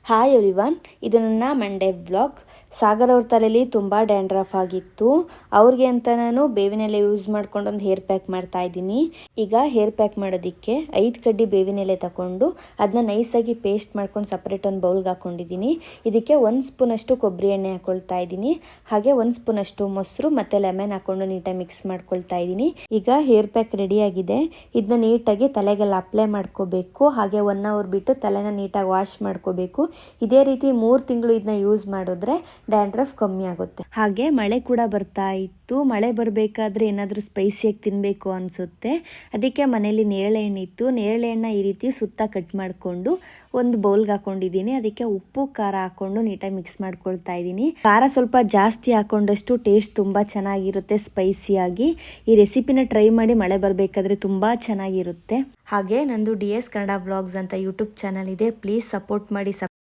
Hi everyone, ಇದು ನನ್ನ Monday vlog. Sagar ಅವ್ರ ತಲೆಯಲ್ಲಿ ತುಂಬ ಡ್ಯಾಂಡ್ರಫ್ ಆಗಿತ್ತು. ಅವ್ರಿಗೆ ಅಂತ ನಾನು ಬೇವಿನ ಎಲೆ ಯೂಸ್ ಮಾಡ್ಕೊಂಡು ಒಂದು ಹೇರ್ ಪ್ಯಾಕ್ ಮಾಡ್ತಾ ಇದ್ದೀನಿ. ಈಗ ಹೇರ್ ಪ್ಯಾಕ್ ಮಾಡೋದಕ್ಕೆ 5 ಕಡ್ಡಿ ಬೇವಿನ ಎಲೆ ತಗೊಂಡು ಅದನ್ನ ನೈಸಾಗಿ ಪೇಸ್ಟ್ ಮಾಡ್ಕೊಂಡು ಸಪ್ರೇಟ್ ಒಂದು ಬೌಲ್ಗೆ ಹಾಕೊಂಡಿದ್ದೀನಿ. ಇದಕ್ಕೆ 1 ಸ್ಪೂನ್ ಅಷ್ಟು ಕೊಬ್ಬರಿ ಎಣ್ಣೆ ಹಾಕೊಳ್ತಾ ಇದ್ದೀನಿ. ಹಾಗೆ 1 ಸ್ಪೂನ್ ಅಷ್ಟು ಮೊಸರು ಮತ್ತೆ ಲೆಮನ್ ಹಾಕೊಂಡು ನೀಟಾಗಿ ಮಿಕ್ಸ್ ಮಾಡ್ಕೊಳ್ತಾ ಇದ್ದೀನಿ. ಈಗ ಹೇರ್ ಪ್ಯಾಕ್ ರೆಡಿ ಆಗಿದೆ. ಇದನ್ನ ನೀಟಾಗಿ ತಲೆಗೆಲ್ಲ ಅಪ್ಲೈ ಮಾಡ್ಕೋಬೇಕು. ಹಾಗೆ 1 ಅವರ್ ಬಿಟ್ಟು ತಲೆನ ನೀಟಾಗಿ ವಾಶ್ ಮಾಡ್ಕೋಬೇಕು. ಇದೇ ರೀತಿ 3 ತಿಂಗಳು ಇದನ್ನ ಯೂಸ್ ಮಾಡಿದ್ರೆ ಡ್ಯಾಂಡ್ರಫ್ ಕಮ್ಮಿ ಆಗುತ್ತೆ. ಹಾಗೆ ಮಳೆ ಕೂಡ ಬರ್ತಾ ಇತ್ತು. ಮಳೆ ಬರಬೇಕಾದ್ರೆ ಏನಾದರೂ ಸ್ಪೈಸಿಯಾಗಿ ತಿನ್ನಬೇಕು ಅನಿಸುತ್ತೆ. ಅದಕ್ಕೆ ಮನೇಲಿ ನೇರಳೆ ಹಣ್ಣು ಇತ್ತು. ನೇರಳೆ ಹಣ್ಣ ಈ ರೀತಿ ಸುತ್ತ ಕಟ್ ಮಾಡಿಕೊಂಡು ಒಂದು ಬೌಲ್ಗೆ ಹಾಕೊಂಡಿದ್ದೀನಿ. ಅದಕ್ಕೆ ಉಪ್ಪು ಖಾರ ಹಾಕೊಂಡು ನೀಟಾಗಿ ಮಿಕ್ಸ್ ಮಾಡ್ಕೊಳ್ತಾ ಇದ್ದೀನಿ. ಖಾರ ಸ್ವಲ್ಪ ಜಾಸ್ತಿ ಹಾಕೊಂಡಷ್ಟು ಟೇಸ್ಟ್ ತುಂಬ ಚೆನ್ನಾಗಿರುತ್ತೆ ಸ್ಪೈಸಿಯಾಗಿ. ಈ ರೆಸಿಪಿನ ಟ್ರೈ ಮಾಡಿ, ಮಳೆ ಬರಬೇಕಾದ್ರೆ ತುಂಬ ಚೆನ್ನಾಗಿರುತ್ತೆ. ಹಾಗೆ ನಂದು DS ಕನ್ನಡ ವ್ಲಾಗ್ಸ್ ಅಂತ ಯೂಟ್ಯೂಬ್ ಚಾನಲ್ ಇದೆ. ಪ್ಲೀಸ್ ಸಪೋರ್ಟ್ ಮಾಡಿ.